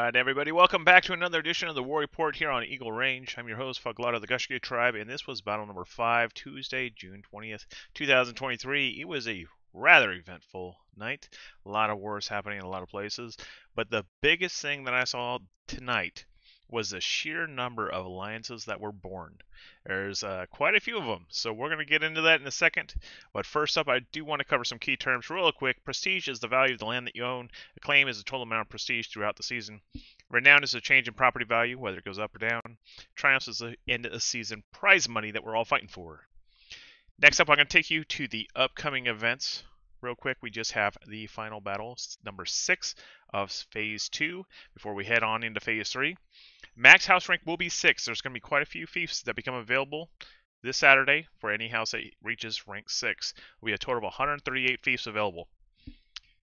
Alright, everybody, welcome back to another edition of the War Report here on Eagle Range. I'm your host, Fuglada of the Gushki Tribe, and this was battle number 5, Tuesday, June 20th, 2023. It was a rather eventful night. A lot of wars happening in a lot of places, but the biggest thing that I saw tonight was the sheer number of alliances that were born. There's quite a few of them, so we're going to get into that in a second. But first up, I do want to cover some key terms real quick. Prestige is the value of the land that you own. Acclaim is the total amount of prestige throughout the season. Renown is a change in property value, whether it goes up or down. Triumphs is the end of the season prize money that we're all fighting for. Next up, I'm going to take you to the upcoming events. Real quick, we just have the final battle, number 6 of Phase 2, before we head on into Phase 3. Max house rank will be 6. There's going to be quite a few fiefs that become available this Saturday for any house that reaches rank 6. There will be a total of 138 fiefs available.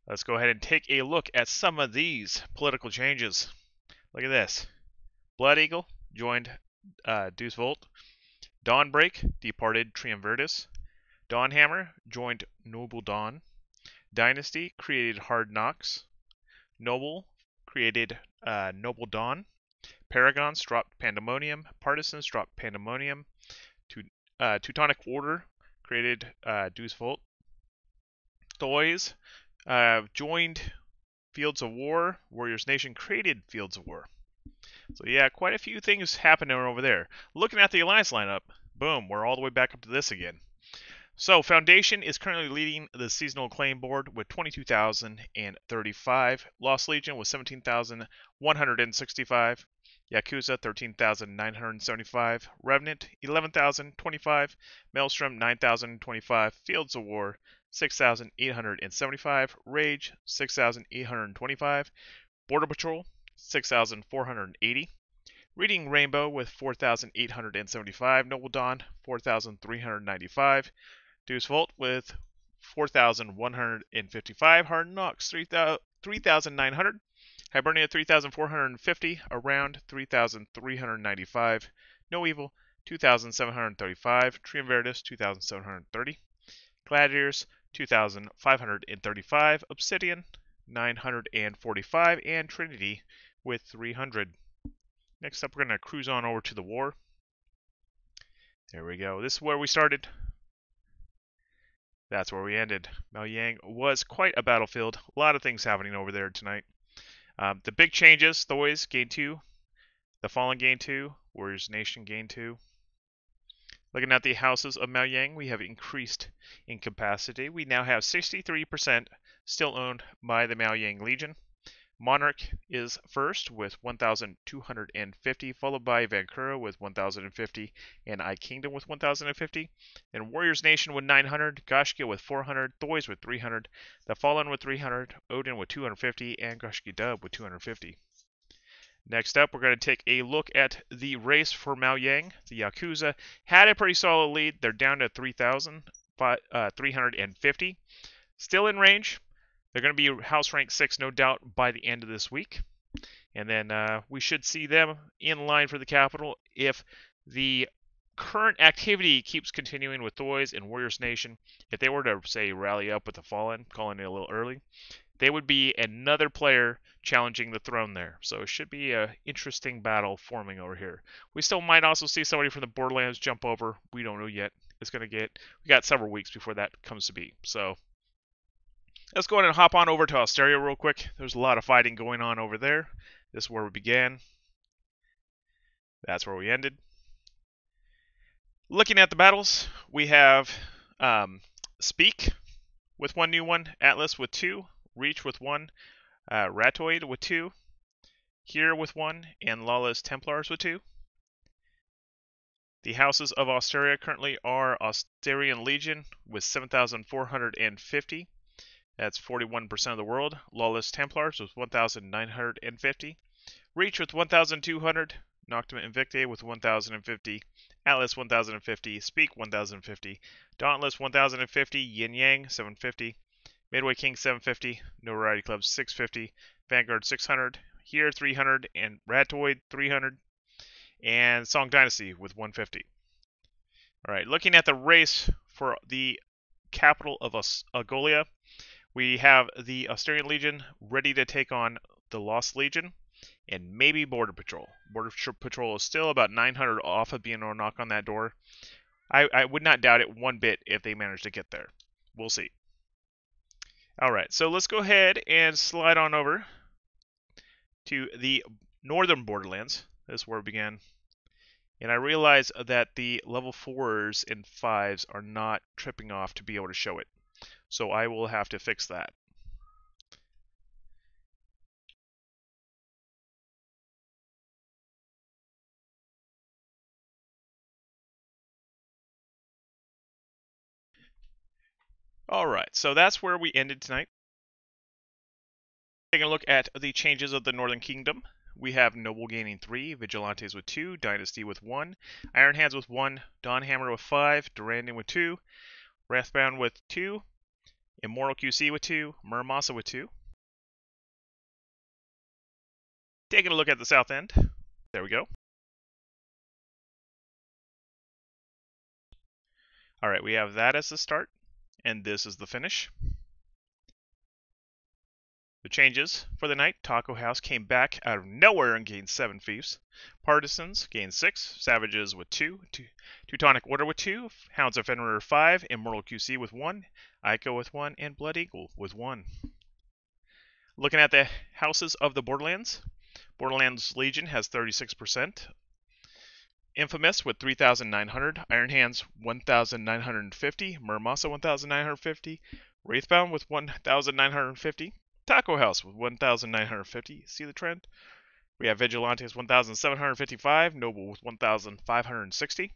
Let's go ahead and take a look at some of these political changes. Look at this. Blood Eagle joined Deuce Volt. Dawnbreak departed Triumvirtus. Dawnhammer joined Noble Dawn. Dynasty created Hard Knocks. Noble created Noble Dawn. Paragons dropped Pandemonium. Partisans dropped Pandemonium. Teutonic Order created Deuce Volt. Toys joined Fields of War. Warriors Nation created Fields of War. So yeah, quite a few things happening over there. Looking at the Alliance lineup, boom, we're all the way back up to this again. So Foundation is currently leading the seasonal acclaim board with 22,035. Lost Legion with 17,165. Yakuza 13,975. Revenant 11,025. Maelstrom 9,025. Fields of War 6,875. Rage 6,825. Border Patrol 6,480. Reading Rainbow with 4,875. Noble Dawn 4,395. Deuce Volt with 4,155. Hard Knocks 3,900. Hibernia 3,450. Around 3,395. No Evil 2,735. Triumvirtus 2,730. Gladiators 2,535. Obsidian 945. And Trinity with 300. Next up, we're going to cruise on over to the war. There we go. This is where we started. That's where we ended. Miaoyang was quite a battlefield. A lot of things happening over there tonight. The big changes: Thois gain 2, the Fallen gain 2, Warriors Nation gain 2. Looking at the houses of Miaoyang, we have increased in capacity. We now have 63% still owned by the Miaoyang Legion. Monarch is first with 1,250, followed by Vancouver with 1,050, and I Kingdom with 1,050. And Warriors Nation with 900, Gashkia with 400, Thois with 300, The Fallen with 300, Odin with 250, and Gashki Dub with 250. Next up, we're going to take a look at the race for Miaoyang. The Yakuza had a pretty solid lead. They're down to 3,350. Still in range. They're going to be house rank 6, no doubt, by the end of this week. And then we should see them in line for the capital if the current activity keeps continuing with Thois and Warriors Nation. If they were to, say, rally up with the Fallen, calling it a little early, they would be another player challenging the throne there. So it should be an interesting battle forming over here. We still might also see somebody from the Borderlands jump over. We don't know yet. We got several weeks before that comes to be. So let's go ahead and hop on over to Austeria real quick. There's a lot of fighting going on over there. This is where we began. That's where we ended. Looking at the battles, we have Speak with 1 new one, Atlas with 2, Reach with 1, Ratoid with 2, Here with 1, and Lawless Templars with 2. The houses of Austeria currently are Austerian Legion with 7,450. That's 41% of the world. Lawless Templars with 1,950. Reach with 1,200. Noctima Invicte with 1,050. Atlas 1,050. Speak 1,050. Dauntless 1,050. Yin Yang 750. Midway King 750. Notoriety Club 650. Vanguard 600. Here 300. And Ratoid 300. And Song Dynasty with 150. Alright, looking at the race for the capital of Agolia, we have the Austerian Legion ready to take on the Lost Legion. and maybe Border Patrol. Border Patrol is still about 900 off of being able to knock on that door. I would not doubt it one bit if they manage to get there. We'll see. Alright, so let's go ahead and slide on over to the northern borderlands. This is where we began. And I realize that the level 4s and 5s are not tripping off to be able to show it. So I will have to fix that. Alright, so that's where we ended tonight. Taking a look at the changes of the Northern Kingdom. We have Noble gaining 3, Vigilantes with 2, Dynasty with 1, Iron Hands with 1, Dawnhammer with 5, Durandon with 2, Wrathbound with 2, Immortal QC with 2, Muramasa with 2. Taking a look at the south end. There we go. Alright, we have that as the start, and this is the finish. The changes for the night: Taco House came back out of nowhere and gained 7 fiefs. Partisans gained 6, Savages with 2, Teutonic Order with 2, Hounds of Fenrir 5, Immortal QC with 1, Ico with 1, and Blood Eagle with 1. Looking at the houses of the Borderlands, Borderlands Legion has 36%. Infamous with 3,900, Iron Hands 1,950, Muramasa 1,950, Wraithbound with 1,950, Taco House with 1,950. See the trend? We have Vigilantes 1,755, Noble with 1,560,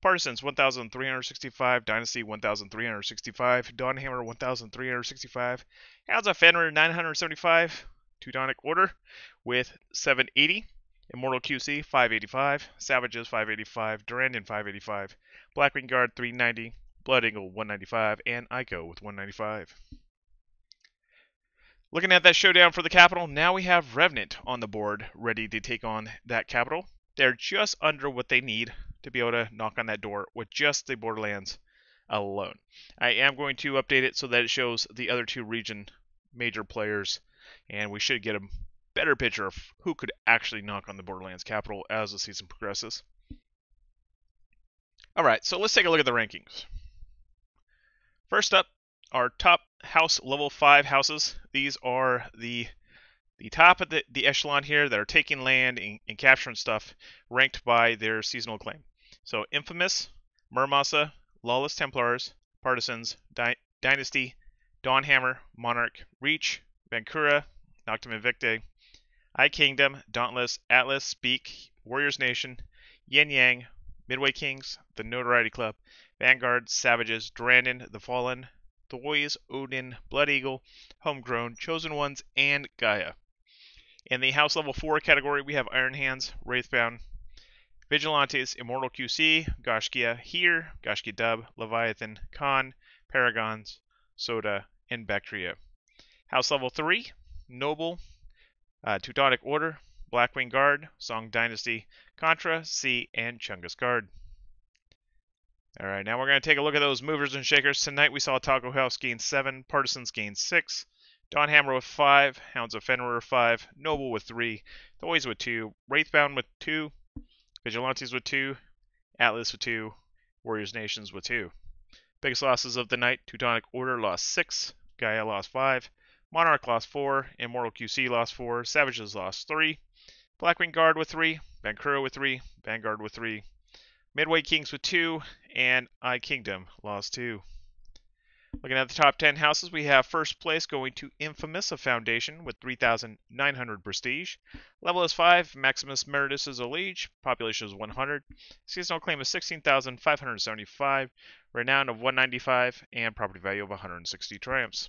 Partisans 1,365, Dynasty 1,365, Dawnhammer 1,365, Hounds of Fenrir 975, Teutonic Order with 780, Immortal QC 585, Savages 585, Durandon 585, Blackwing Guard 390, Blood Eagle 195, and Ico with 195. Looking at that showdown for the capital, now we have Revenant on the board, ready to take on that capital. They're just under what they need to be able to knock on that door with just the Borderlands alone. I am going to update it so that it shows the other two region major players, and we should get a better picture of who could actually knock on the Borderlands capital as the season progresses. Alright, so let's take a look at the rankings. First up, our top house level 5 houses. These are the top of the echelon here that are taking land and capturing stuff, ranked by their seasonal claim. So Infamous, Muramasa, Lawless Templars, Partisans, Dynasty, Dawnhammer, Monarch, Reach, Vancouver, Noctum Invicte, I Kingdom, Dauntless, Atlas, Speak, Warriors Nation, Yin Yang, Midway Kings, the Notoriety Club, Vanguard, Savages, Durandon, The Fallen, Thois, Odin, Blood Eagle, Homegrown, Chosen Ones, and Gaia. In the House Level 4 category, we have Iron Hands, Wraithbound, Vigilantes, Immortal QC, Gashkia Here, Gashkia Dub, Leviathan, Khan, Paragons, Soda, and Bactria. House Level 3, Noble, Teutonic Order, Blackwing Guard, Song Dynasty, Contra, Sea, and Chungus Guard. Alright, now we're going to take a look at those movers and shakers. Tonight we saw Taco House gain 7, Partisans gain 6, Dawnhammer with 5, Hounds of Fenrir 5, Noble with 3, Thois with 2, Wraithbound with 2, Vigilantes with 2, Atlas with 2, Warriors Nations with 2. Biggest losses of the night: Teutonic Order lost 6, Gaia lost 5, Monarch lost 4, Immortal QC lost 4, Savages lost 3, Blackwing Guard with 3, Vancouver with 3, Vanguard with 3, Midway Kings with 2, and I Kingdom lost 2. Looking at the top 10 houses, we have first place going to Infamous, a Foundation, with 3,900 prestige. Level is 5, Maximus Meritus is a liege, population is 100, seasonal claim is 16,575, renown of 195, and property value of 160 triumphs.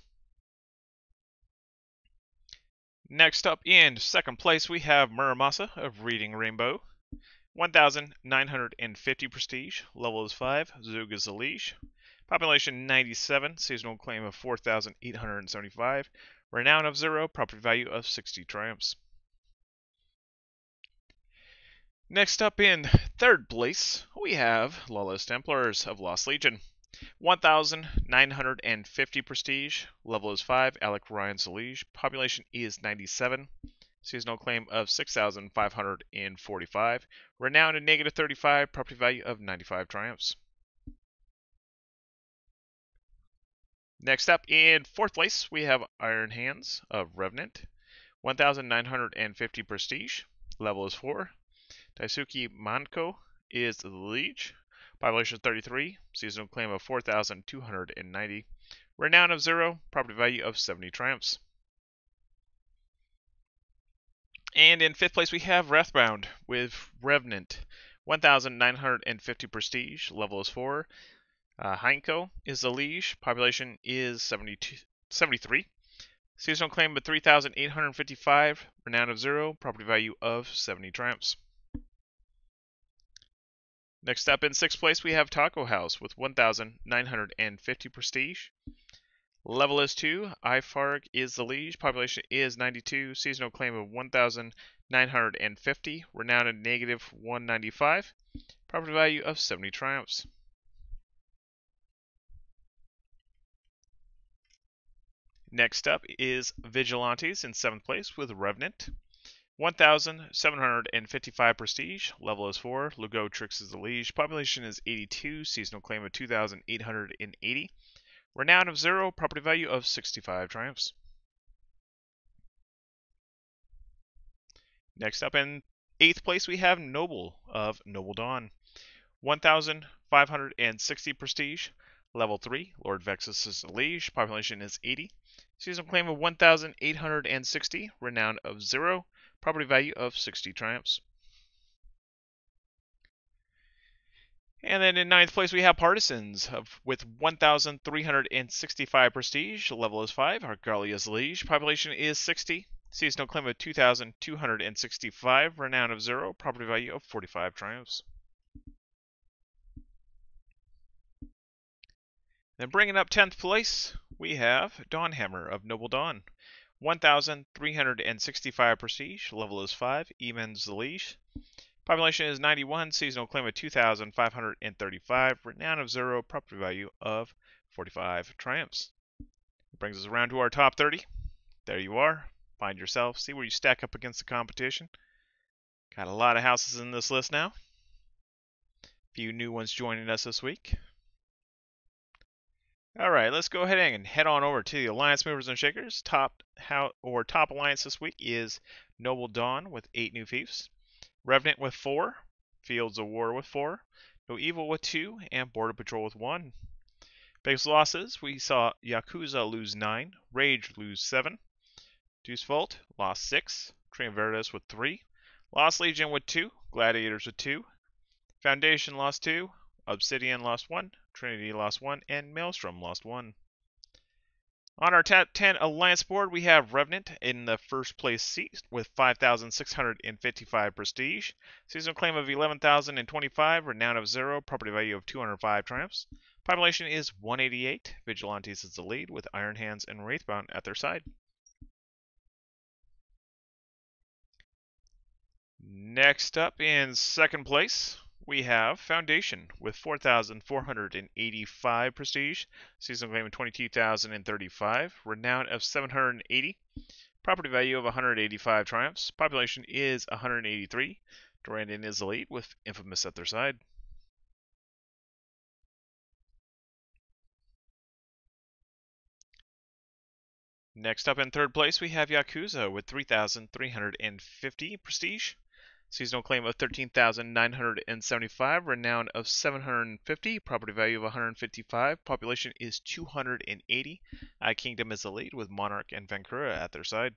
Next up in second place, we have Muramasa of Reading Rainbow. 1,950 prestige, level is 5, Zug is a liege, population 97, seasonal claim of 4,875, renown of 0, property value of 60 triumphs. Next up in third place, we have Lawless Templars of Lost Legion. 1,950 prestige, level is 5, Alec Ryan's a liege, population is 97, seasonal claim of 6,545, renown and negative 35, property value of 95 triumphs. Next up, in 4th place, we have Iron Hands of Revenant, 1,950 prestige, level is 4. Daisuke Manko is the liege, population 33, seasonal claim of 4,290, renown of 0, property value of 70 triumphs. And in 5th place, we have Wrathbound with Revenant, 1,950 prestige, level is 4. Heinko is the liege, population is 73. Seasonal claim of 3,855, renown of 0, property value of 70 triumphs. Next up in 6th place we have Taco House with 1,950 prestige. Level is 2, Ifarg is the liege, population is 92, seasonal claim of 1,950, renown of negative 195, property value of 70 triumphs. Next up is Vigilantes in 7th place with Revenant. 1,755 prestige, level is 4, Lugotrix is the liege, population is 82, seasonal claim of 2,880, renown of 0, property value of 65 triumphs. Next up in 8th place we have Noble of Noble Dawn. 1,560 prestige, level 3, Lord Vexus is the liege, population is 80, seasonal claim of 1,860, renown of 0, property value of 60 triumphs. And then in 9th place we have Partisans with 1,365 prestige, level is 5, Argalia is the liege, population is 60, seasonal claim of 2,265, renown of 0, property value of 45 triumphs. Then bringing up 10th place, we have Dawnhammer of Noble Dawn. 1,365 prestige, level is 5, Eman's the liege. Population is 91, seasonal claim of 2,535, renown of 0, property value of 45 triumphs. It brings us around to our top 30. There you are. Find yourself, see where you stack up against the competition. Got a lot of houses in this list now. A few new ones joining us this week. Alright, let's go ahead and head on over to the Alliance Movers and Shakers. Top Alliance this week is Noble Dawn with 8 new fiefs, Revenant with 4, Fields of War with 4, No Evil with 2, and Border Patrol with 1. Biggest losses, we saw Yakuza lose 9, Rage lose 7, Deuce Vault lost 6, Triumviratus with 3, Lost Legion with 2, Gladiators with 2, Foundation lost 2, Obsidian lost 1, Trinity lost 1, and Maelstrom lost 1. On our top 10 Alliance board, we have Revenant in the first place seat with 5,655 prestige, seasonal claim of 11,025, renown of 0, property value of 205 triumphs. Population is 188. Vigilantes is the lead with Iron Hands and Wraithbound at their side. Next up in second place, we have Foundation with 4,485 prestige, seasonal claim of 22,035, renown of 780, property value of 185 triumphs. Population is 183. Durandon is the lead with Infamous at their side. Next up in third place, we have Yakuza with 3,350 prestige, seasonal claim of 13,975, renown of 750, property value of 155, population is 280. Kingdom is the lead with Monarch and Vancouver at their side.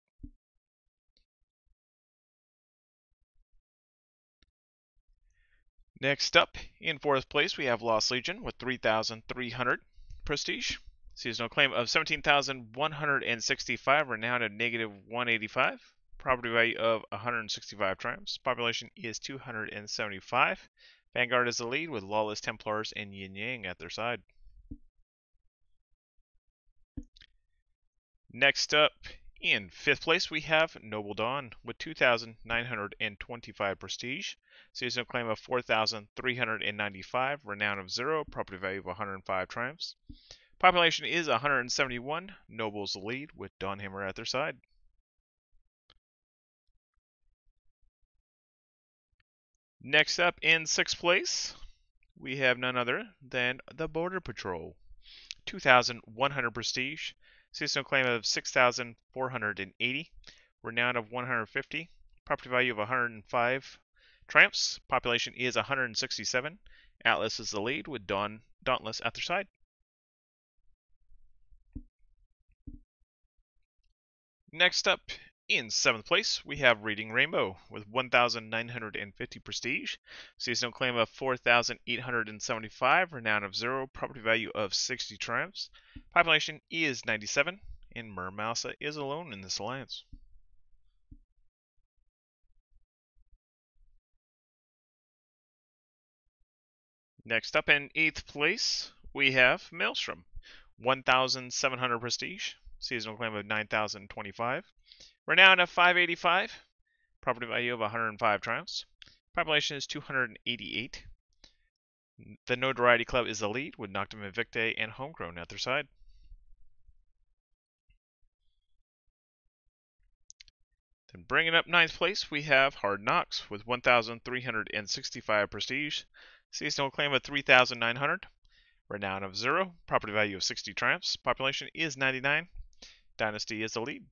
Next up, in fourth place, we have Lost Legion with 3,300 prestige, seasonal claim of 17,165, renown of negative 185. Property value of 165 triumphs. Population is 275. Vanguard is the lead with Lawless Templars and Yin Yang at their side. Next up, in fifth place, we have Noble Dawn with 2,925 prestige, seasonal claim of 4,395, renown of 0, property value of 105 triumphs. Population is 171. Noble's the lead with Dawnhammer at their side. Next up in 6th place, we have none other than the Border Patrol. 2,100 prestige, seasonal claim of 6,480, renown of 150, property value of 105, triumphs, population is 167, Atlas is the lead with Dauntless at their side. Next up, in 7th place, we have Reading Rainbow with 1,950 prestige, seasonal claim of 4,875, renown of 0, property value of 60 triumphs, population is 97, and Murmausa is alone in this alliance. Next up in 8th place, we have Maelstrom, 1,700 prestige, seasonal claim of 9,025, renown of 585, property value of 105 triumphs, population is 288. The Notoriety Club is the lead with Noctum Invicte and Homegrown at their side. Then bringing up 9th place, we have Hard Knocks with 1,365 prestige, seasonal claim of 3,900, renown of 0, property value of 60 triumphs, population is 99, Dynasty is the lead.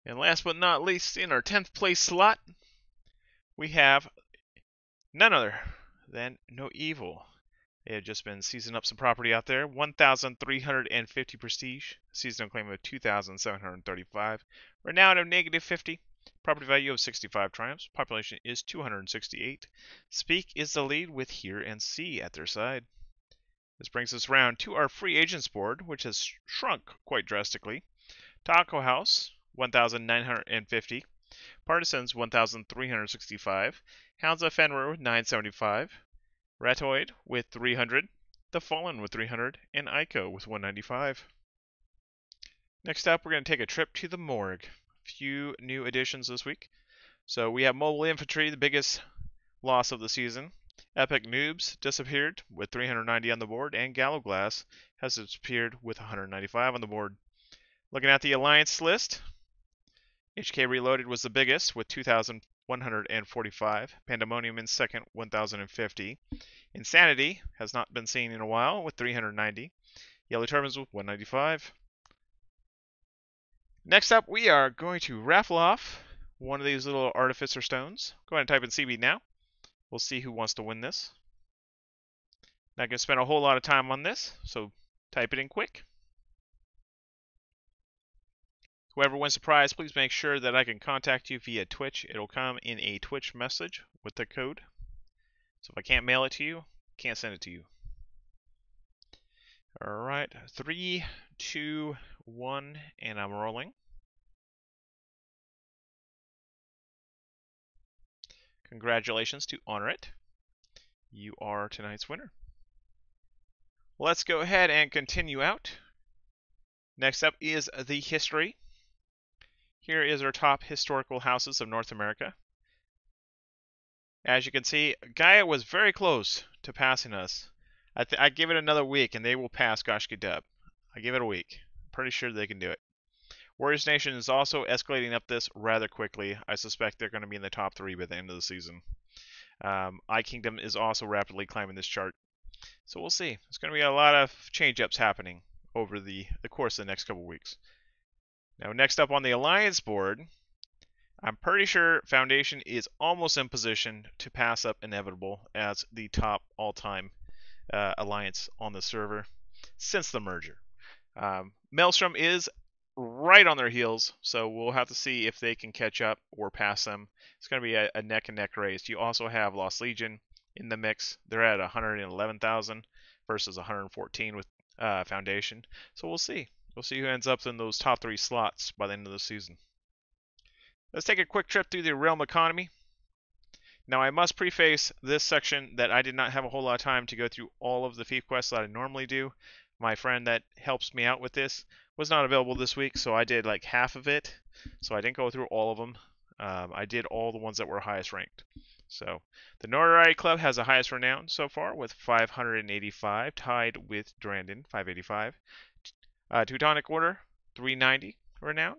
And last but not least, in our 10th place slot, we have none other than No Evil. They have just been seasoning up some property out there. 1,350 prestige, seasonal claim of 2,735, renown of -50, property value of 65 triumphs, population is 268. Speak is the lead with Hear and See at their side. This brings us round to our free agents board, which has shrunk quite drastically. Taco House, 1,950. Partisans, 1,365. Hounds of Fenrir with 975. Ratoid with 300. The Fallen with 300. And Ico with 195. Next up, we're going to take a trip to the morgue. A few new additions this week. So we have Mobile Infantry, the biggest loss of the season. Epic Noobs disappeared with 390 on the board, and Gallowglass has disappeared with 195 on the board. Looking at the Alliance list, HK Reloaded was the biggest with 2,145. Pandemonium in second, 1,050. Insanity has not been seen in a while with 390. Yellow Turbans with 195. Next up, we are going to raffle off one of these little Artificer Stones. Go ahead and type in CB now. We'll see who wants to win this. Not going to spend a whole lot of time on this, so type it in quick. Whoever wins the prize, please make sure that I can contact you via Twitch. It'll come in a Twitch message with the code. So if I can't mail it to you, can't send it to you. Alright, 3, 2, 1, and I'm rolling. Congratulations to Honor It. You are tonight's winner. Let's go ahead and continue out. Next up is the history. Here is our top historical houses of North America. As you can see, Gaia was very close to passing us. I give it another week and they will pass Goshki Dub. I give it a week. Pretty sure they can do it. Warriors Nation is also escalating up this rather quickly. I suspect they're going to be in the top 3 by the end of the season. iKingdom is also rapidly climbing this chart. So we'll see. There's going to be a lot of change-ups happening over the course of the next couple weeks. Now, next up on the Alliance board, I'm pretty sure Foundation is almost in position to pass up Inevitable as the top all-time Alliance on the server since the merger. Maelstrom is right on their heels, so we'll have to see if they can catch up or pass them. It's going to be a neck-and-neck race. You also have Lost Legion in the mix. They're at 111,000 versus 114 with Foundation. So we'll see. We'll see who ends up in those top 3 slots by the end of the season. Let's take a quick trip through the Realm Economy. Now, I must preface this section that I did not have a whole lot of time to go through all of the thief quests that I normally do. My friend that helps me out with this was not available this week, so I did like half of it. So I didn't go through all of them. I did all the ones that were highest ranked. So the Notoriety Club has the highest renown so far with 585, tied with Durandon, 585. Teutonic Order, 390 renown.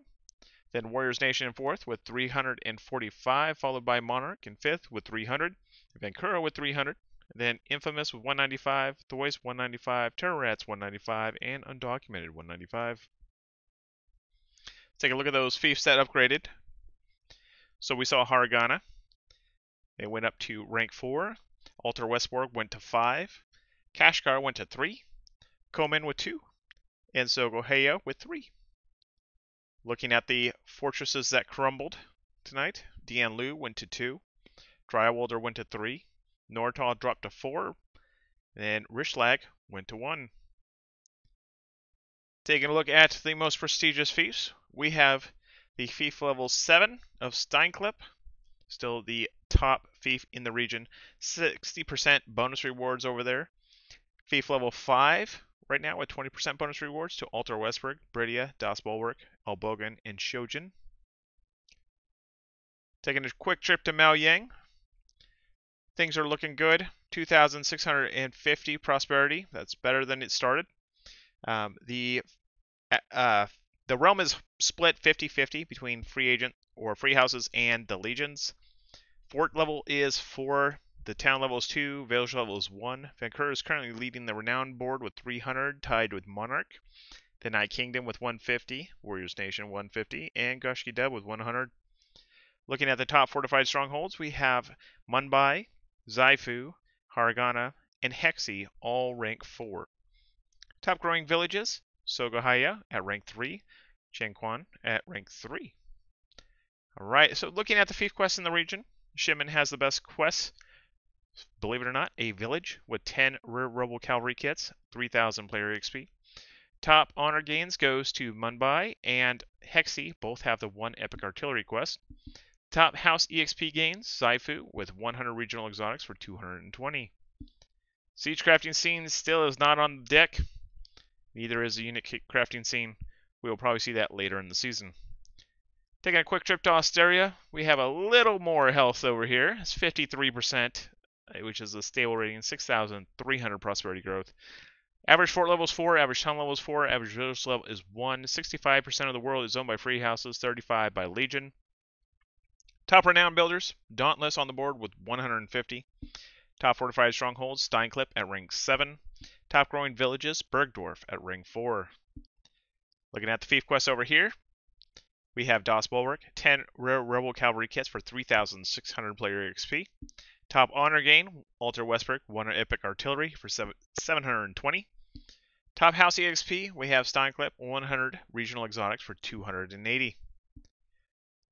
Then Warriors Nation in fourth with 345, followed by Monarch in fifth with 300, Vancouver with 300, then Infamous with 195, The Voice 195, Terror Rats 195, and Undocumented 195. Take a look at those fiefs that upgraded. So we saw Haragana. It went up to rank 4. Altar Westborg went to 5. Kashgar went to 3. Komen with 2. And Sogoheya with 3. Looking at the fortresses that crumbled tonight, Dianlu went to 2. Drywalder went to 3. Nortal dropped to 4. And Rishlag went to 1. Taking a look at the most prestigious fiefs, we have the fief level 7 of Steinklepp, still the top fief in the region, 60% bonus rewards over there. Fief level 5 right now with 20% bonus rewards to Altar Westberg, Bridia, Das Bulwark, Elbogen, and Shojin. Taking a quick trip to Maoyang. Things are looking good. 2,650 prosperity. That's better than it started. The realm is split 50-50 between free agent or free houses and the legions. Fort level is 4. The town level is 2. Village level is 1. Vancouver is currently leading the renowned board with 300, tied with Monarch. The Night Kingdom with 150. Warriors Nation 150. And Gushki Deb with 100. Looking at the top fortified strongholds, we have Mumbai, Zaifu, Haragana, and Hexi, all rank 4. Top growing villages, Sogohaya at rank 3, Chengquan at rank 3. Alright, so looking at the fief quests in the region, Shimen has the best quests. Believe it or not, a village with 10 rear Rebel Cavalry kits, 3,000 player XP. Top honor gains goes to Mumbai and Hexi, both have the 1 epic artillery quest. Top house EXP gains, Zaifu with 100 regional exotics for 220. Siege crafting scene still is not on the deck. Neither is the unit crafting scene. We will probably see that later in the season. Taking a quick trip to Osteria, we have a little more health over here. It's 53%, which is a stable rating, 6,300 prosperity growth. Average fort level is 4, average town level is 4, average village level is 1. 65% of the world is owned by free houses, 35 by Legion. Top renowned builders, Dauntless on the board with 150. Top fortified strongholds, Steinklepp at rank 7. Top growing villages, Bergdorf at rank 4. Looking at the fief quest over here, we have Das Bulwark, 10 rare Rebel Cavalry kits for 3,600 player XP. Top honor gain, Altar Westberg, 1 epic artillery for 720. Top house EXP, we have Steinklepp, 100 regional exotics for 280.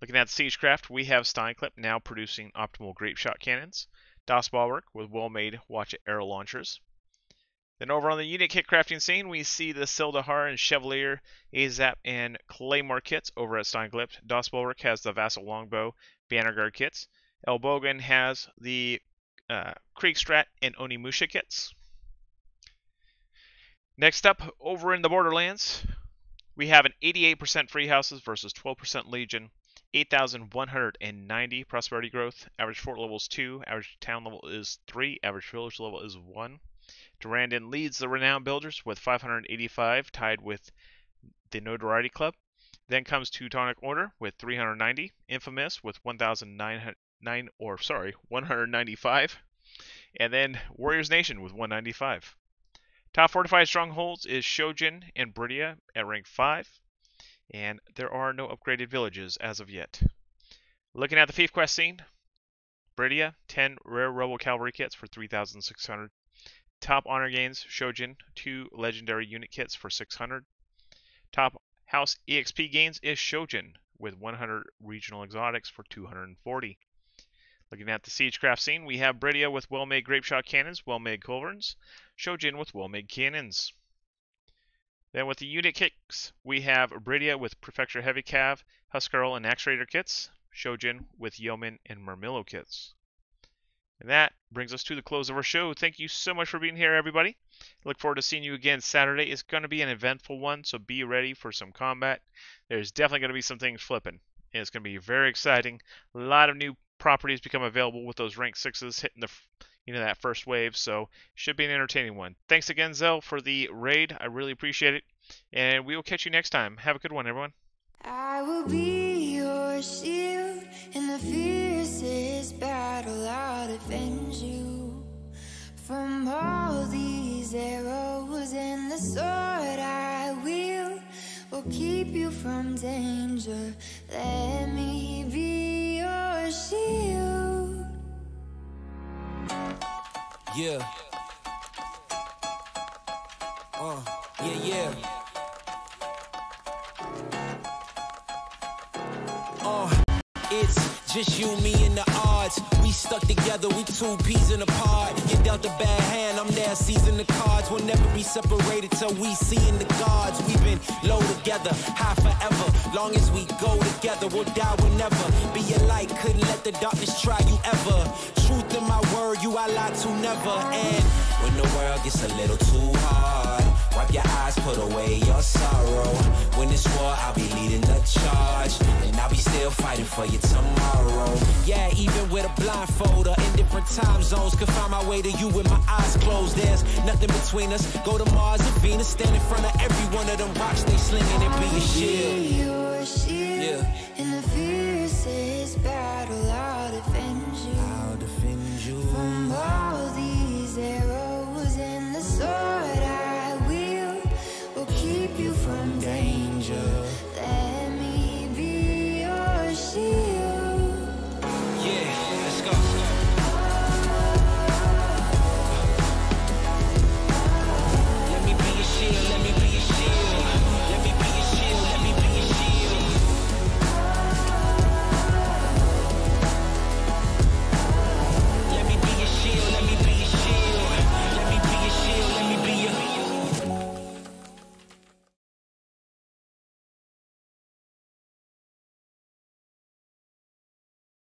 Looking at Siegecraft, we have Steinklepp now producing optimal grape shot cannons. Das Bulwark with well-made watch arrow launchers. Then over on the unit kit crafting scene, we see the Sildahar and Chevalier, Azap, and Claymore kits over at Steinklepp. Das Bulwark has the Vassal Longbow, Bannerguard kits. Elbogen has the Kriegstrat and Onimusha kits. Next up, over in the Borderlands, we have an 88% free houses versus 12% Legion. 8,190 prosperity growth. Average fort level is 2. Average town level is 3. Average village level is 1. Durandon leads the renowned builders with 585, tied with the Notoriety Club. Then comes Teutonic Order with 390. Infamous with 195. And then Warriors Nation with 195. Top fortified strongholds is Shojin and Bridia at rank 5. And there are no upgraded villages as of yet. Looking at the fief quest scene, Bridia, 10 rare Rebel Cavalry kits for 3,600. Top honor gains, Shojin, 2 legendary unit kits for 600. Top house EXP gains is Shojin with 100 regional exotics for 240. Looking at the Siegecraft scene, we have Bridia with well-made grape shot cannons, well-made culverins, Shojin with well-made cannons. Then with the unit kits, we have Bridia with Prefecture Heavy Cav, Huskarl, and Axe Raider kits, Shojin with Yeoman and Murmillo kits. And that brings us to the close of our show. Thank you so much for being here, everybody. Look forward to seeing you again Saturday. It's going to be an eventful one, so be ready for some combat. There's definitely going to be some things flipping. And it's going to be very exciting. A lot of new properties become available with those rank 6s hitting the that first wave, so should be an entertaining one. Thanks again, Zell, for the raid. I really appreciate it, and we will catch you next time. Have a good one, everyone. I will be your shield in the fiercest battle. I'll defend you from all these arrows, and the sword I wield will keep you from danger. Let me be your shield. Yeah. Yeah. It's just you, me, and the odds. We stuck together, we two peas in a pod. You dealt a bad hand, I'm there seizing the cards. We'll never be separated till we see in the gods. We've been low together, high forever. Long as we go together, we'll die whenever. Be a light, couldn't let the darkness try you ever. Truth in my word, you I lie to never. And when the world gets a little too hard, wipe your eyes, put away your sorrow. When it's war, I'll be leading the charge, and I'll be still fighting for you tomorrow. Yeah, even with a blindfold or in different time zones, could find my way to you with my eyes closed. There's nothing between us. Go to Mars or Venus, stand in front of every one of them rocks they slinging and be a shield. Your shield. Yeah.